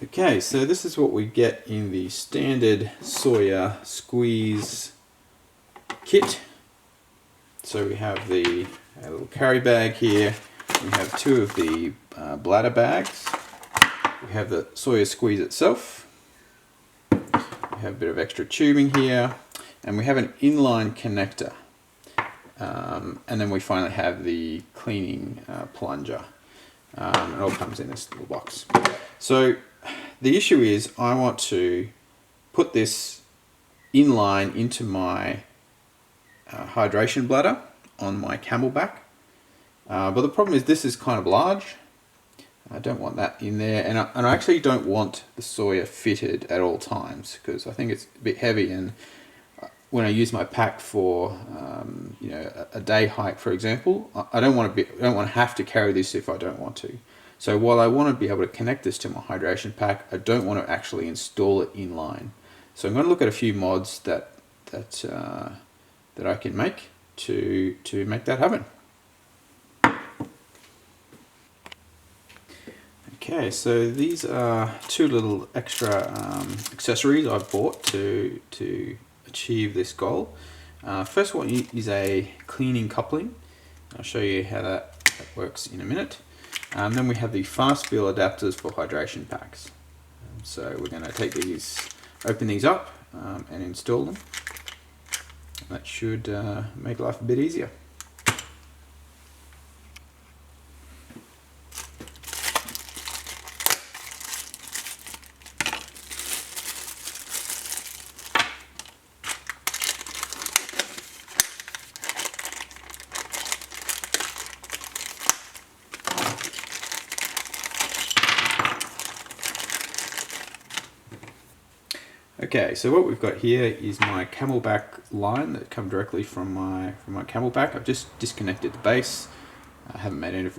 Okay, so this is what we get in the standard Sawyer squeeze kit. So we have a little carry bag here. We have two of the bladder bags. We have the Sawyer squeeze itself. We have a bit of extra tubing here, and we have an inline connector. And then we finally have the cleaning plunger. It all comes in this little box. So the issue is I want to put this inline into my hydration bladder on my camelback. But the problem is this is kind of large. I don't want that in there, and I actually don't want the Sawyer fitted at all times because I think it's a bit heavy, and when I use my pack for a day hike, for example, I don't want to have to carry this if I don't want to. So while I want to be able to connect this to my hydration pack, I don't want to actually install it inline. So I'm going to look at a few mods that I can make to make that happen. Okay, so these are two little extra accessories I've bought to achieve this goal. First one is a cleaning coupling. I'll show you how that works in a minute. Then we have the fast fill adapters for hydration packs. So we're going to open these up and install them. That should make life a bit easier. Okay, so what we've got here is my camelback line that come directly from my camelback. I've just disconnected the base. I haven't made any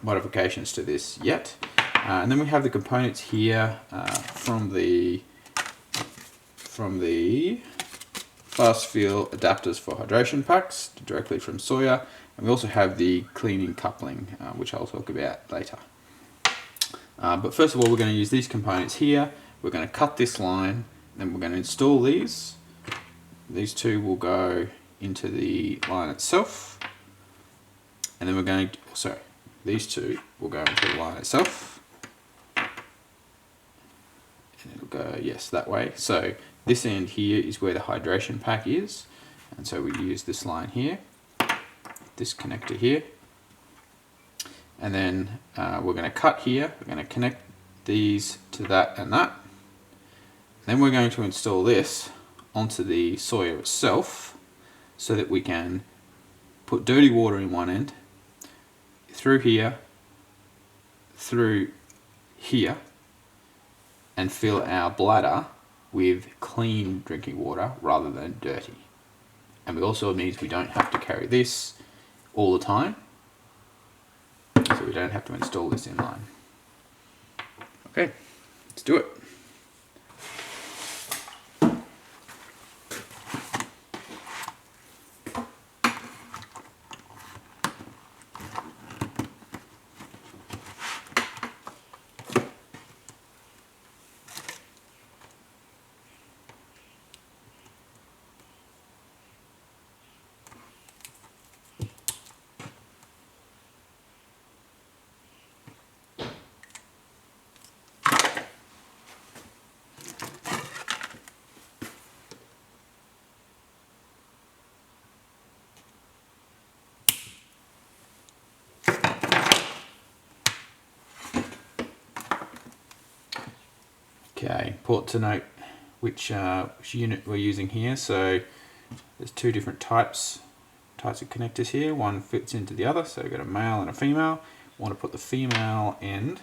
modifications to this yet. And then we have the components here from the fast fill adapters for hydration packs directly from Sawyer. And we also have the cleaning coupling, which I'll talk about later. But first of all, we're going to use these components here. We're going to cut this line. Then we're going to install these. These two will go into the line itself. And then these two will go into the line itself. And it'll go, yes, that way. So this end here is where the hydration pack is. And so we use this line here, this connector here. And then we're going to cut here. We're going to connect these to that and that. Then we're going to install this onto the Sawyer itself so that we can put dirty water in one end, through here, and fill our bladder with clean drinking water rather than dirty. And it also means we don't have to carry this all the time, so we don't have to install this inline. Okay, let's do it. Okay, important to note which unit we're using here. So there's two different types of connectors here. One fits into the other, so we've got a male and a female. We want to put the female end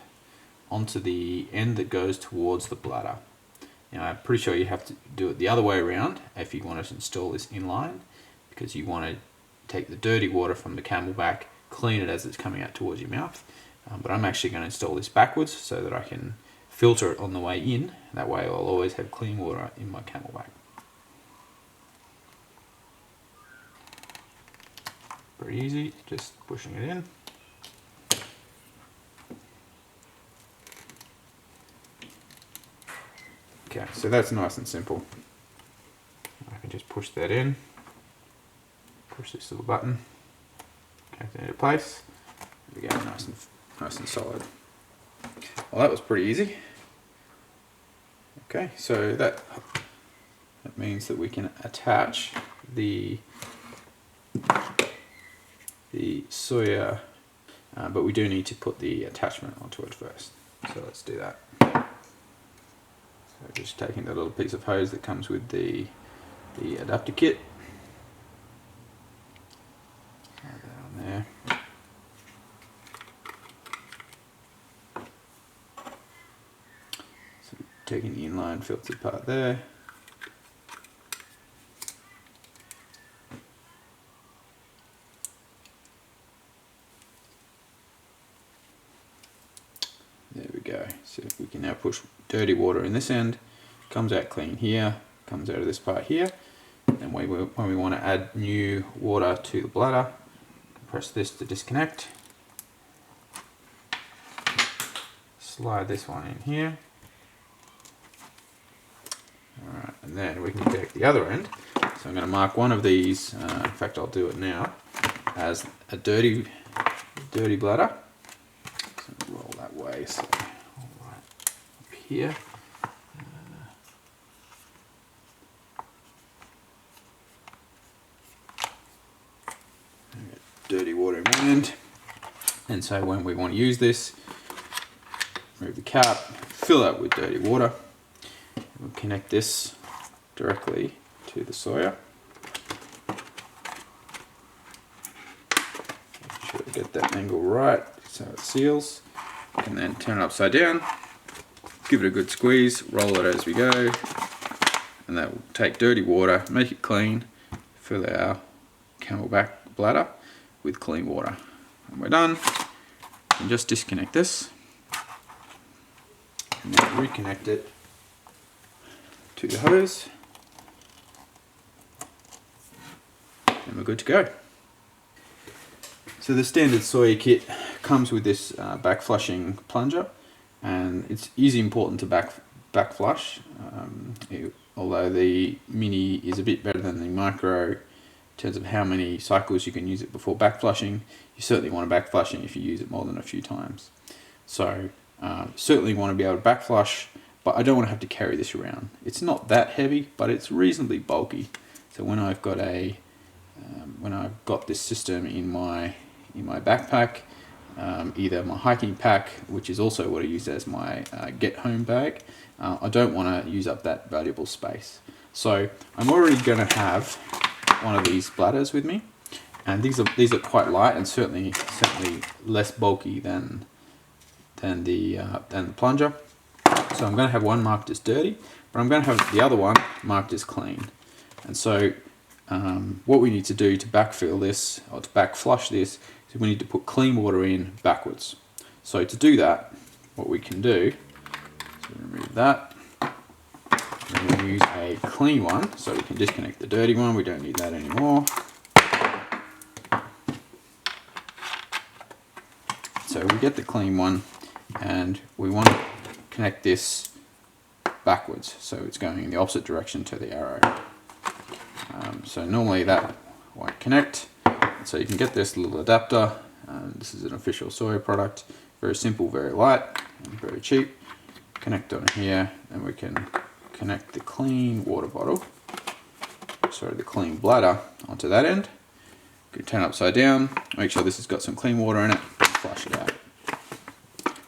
onto the end that goes towards the bladder. Now I'm pretty sure you have to do it the other way around if you want to install this inline, because you want to take the dirty water from the camelback, clean it as it's coming out towards your mouth. But I'm actually going to install this backwards so that I can filter it on the way in. That way I'll always have clean water in my camelback. Pretty easy, just pushing it in. Okay, so that's nice and simple. I can just push that in, push this little button, connect it into place. There we go, nice and solid. Well, that was pretty easy. Okay, so that means that we can attach the Sawyer, but we do need to put the attachment onto it first. So let's do that. So just taking the little piece of hose that comes with the adapter kit. Slide that on there. So taking the inline filter part there. There we go. So we can now push dirty water in this end, comes out clean here, comes out of this part here. And when we want to add new water to the bladder, press this to disconnect. Slide this one in here. Alright, and then we can connect the other end. So I'm going to mark one of these, in fact I'll do it now, as a dirty bladder. So roll that way, so all right up here. Dirty water in one end, and so when we want to use this, remove the cap, fill it with dirty water. We'll connect this directly to the Sawyer. Make sure we get that angle right so it seals, and then turn it upside down, give it a good squeeze, roll it as we go, and that will take dirty water, make it clean, fill our camelback bladder with clean water. And we're done. And just disconnect this and then reconnect it to the hose, and we're good to go. So the standard Sawyer kit comes with this back flushing plunger, and it's important to back flush. Although the mini is a bit better than the micro in terms of how many cycles you can use it before back flushing, you certainly want to back flushing if you use it more than a few times. So certainly want to be able to back flush, but I don't want to have to carry this around. It's not that heavy, but it's reasonably bulky. So when I've got this system in my backpack, either my hiking pack, which is also what I use as my get home bag, I don't want to use up that valuable space. So I'm already going to have one of these bladders with me, and these are quite light and certainly less bulky than the plunger. So I'm going to have one marked as dirty, but I'm going to have the other one marked as clean. And so what we need to do to backfill this, or to back flush this, is we need to put clean water in backwards. So to do that, what we can do, so remove that, and we'll use a clean one, so we can disconnect the dirty one, we don't need that anymore. So we get the clean one, and we want to connect this backwards, so it's going in the opposite direction to the arrow. So normally that won't connect, so you can get this little adapter. This is an official Sawyer product, very simple, very light, and very cheap. Connect on here, and we can connect the clean water bottle, sorry, the clean bladder onto that end. You can turn it upside down, make sure this has got some clean water in it, and flush it out.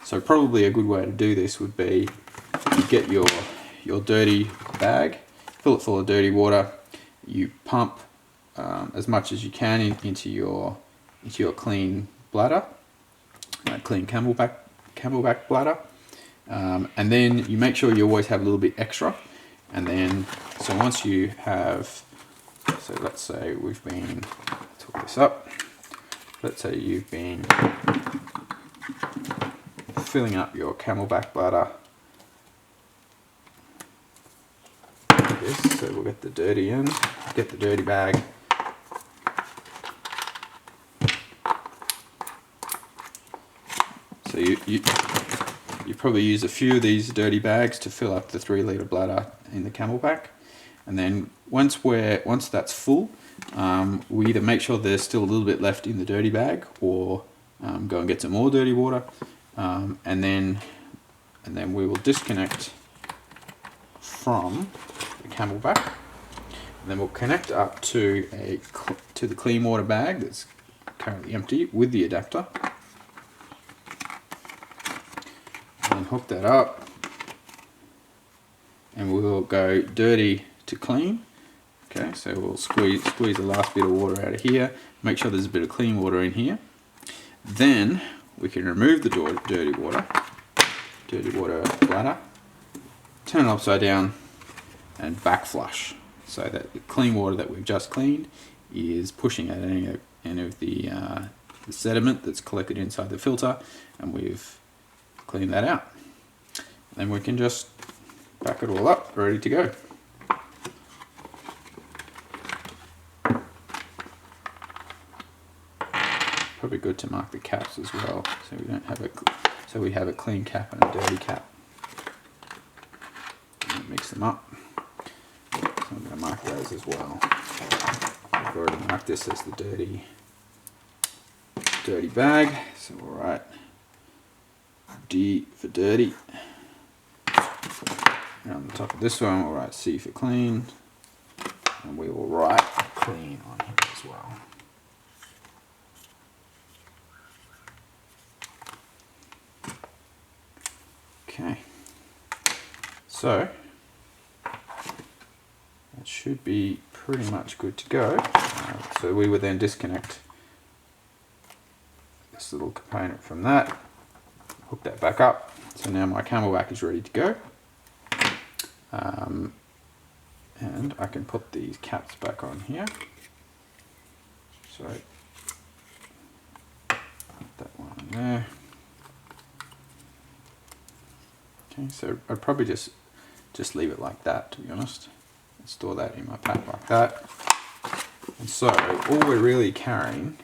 So probably a good way to do this would be you get your dirty bag, fill it full of dirty water, you pump as much as you can into your clean bladder, clean camelback bladder, and then you make sure you always have a little bit extra. And then, so once you have, so let's say we've been, let's hook this up, let's say you've been filling up your camelback bladder like this, so we'll get the dirty in, get the dirty bag, so you probably use a few of these dirty bags to fill up the 3-litre bladder in the Camelback. And then once that's full, we either make sure there's still a little bit left in the dirty bag, or go and get some more dirty water, and then we will disconnect from the Camelback, and then we'll connect up to the clean water bag that's currently empty with the adapter, and then hook that up, and we'll go dirty to clean. Okay, so we'll squeeze the last bit of water out of here, make sure there's a bit of clean water in here. Then we can remove the dirty water bladder, turn it upside down, and back flush, so that the clean water that we've just cleaned is pushing out any of the sediment that's collected inside the filter, and we've cleaned that out. Then we can just back it all up, ready to go. Probably good to mark the caps as well, so we have a clean cap and a dirty cap. And mix them up. So I'm going to mark those as well. I've already marked this as the dirty bag, so we'll write D for dirty. And on the top of this one, we'll write C for clean, and we will write clean on here as well. Okay, so that should be pretty much good to go. So we would then disconnect this little component from that, hook that back up. So now my Camelback is ready to go. And I can put these caps back on here. So put that one in there. Okay, so I'd probably just leave it like that, to be honest. Store that in my pack like that. And so all we're really carrying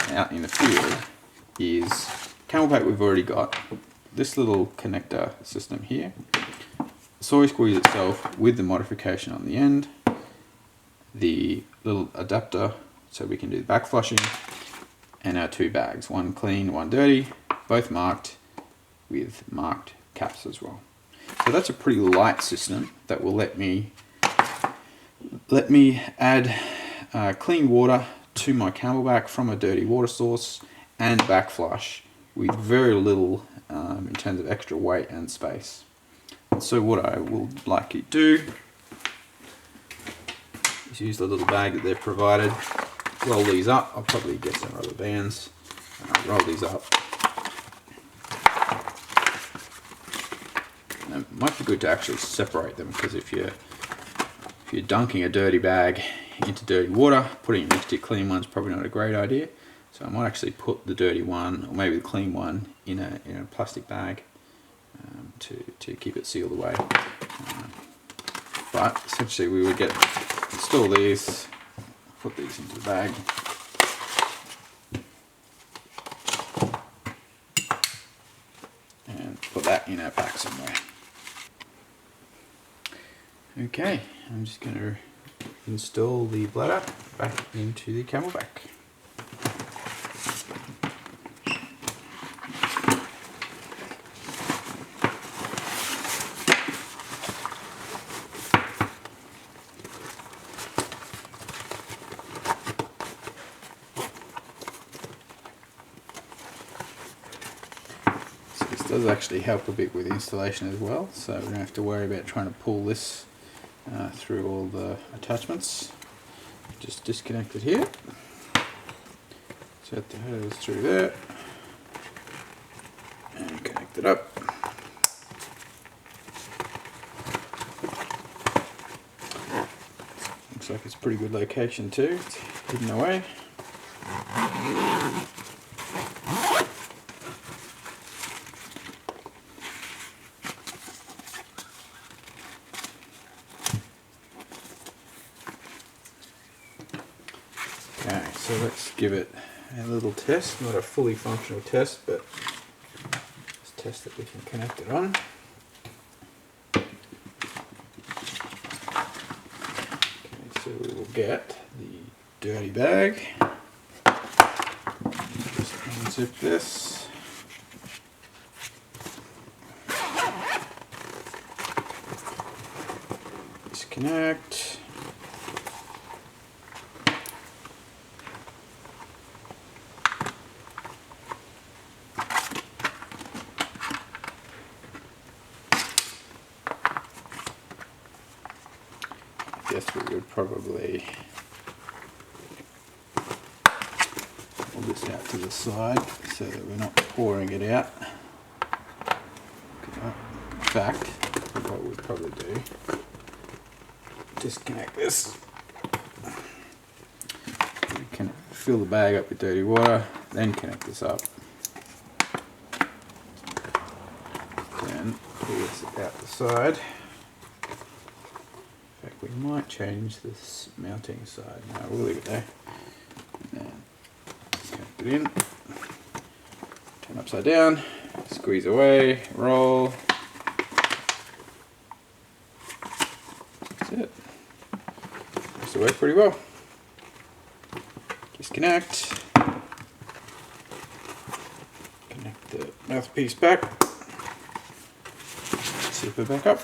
out in the field is Camelback we've already got, this little connector system here, the Sawyer squeeze itself with the modification on the end, the little adapter so we can do the back flushing, and our 2 bags, one clean, one dirty, both marked with marked caps as well. So that's a pretty light system that will let me add clean water to my Camelback from a dirty water source and back flush with very little in terms of extra weight and space. And so what I will like you to do is use the little bag that they've provided, roll these up. I'll probably get some rubber bands, roll these up. And it might be good to actually separate them, because if you're dunking a dirty bag into dirty water, putting it next to your clean one is probably not a great idea. So I might actually put the dirty one, or maybe the clean one, in a plastic bag to keep it sealed away. But essentially we would install these, put these into the bag, and put that in our pack somewhere. Okay, I'm just going to install the bladder back into the Camelback. So this does actually help a bit with installation as well, so we don't have to worry about trying to pull this through all the attachments. Just disconnect it here, set the hose through there, and connect it up. Looks like it's a pretty good location too, it's hidden away. Okay, so let's give it a little test, not a fully functional test, but just test that we can connect it on. Okay, so we will get the dirty bag. Just unzip this. Disconnect. I guess we would probably pull this out to the side so that we're not pouring it out. In fact, what we'd probably do, disconnect this. We can fill the bag up with dirty water, then connect this up. Then pull this out the side. In fact, we might change this mounting side. No, we'll leave it there. And then connect it in. Turn upside down. Squeeze away. Roll. That's it. Seems to work pretty well. Disconnect. Connect the mouthpiece back. Zip it back up.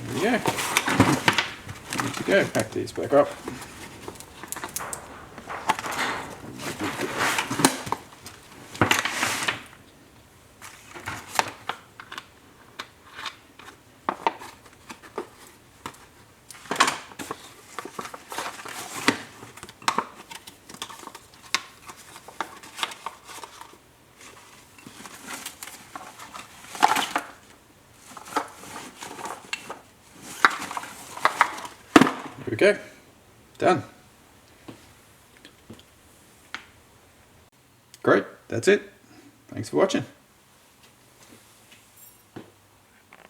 There we go. Good to go. Pack these back up. Here we go. Done. Great. That's it. Thanks for watching.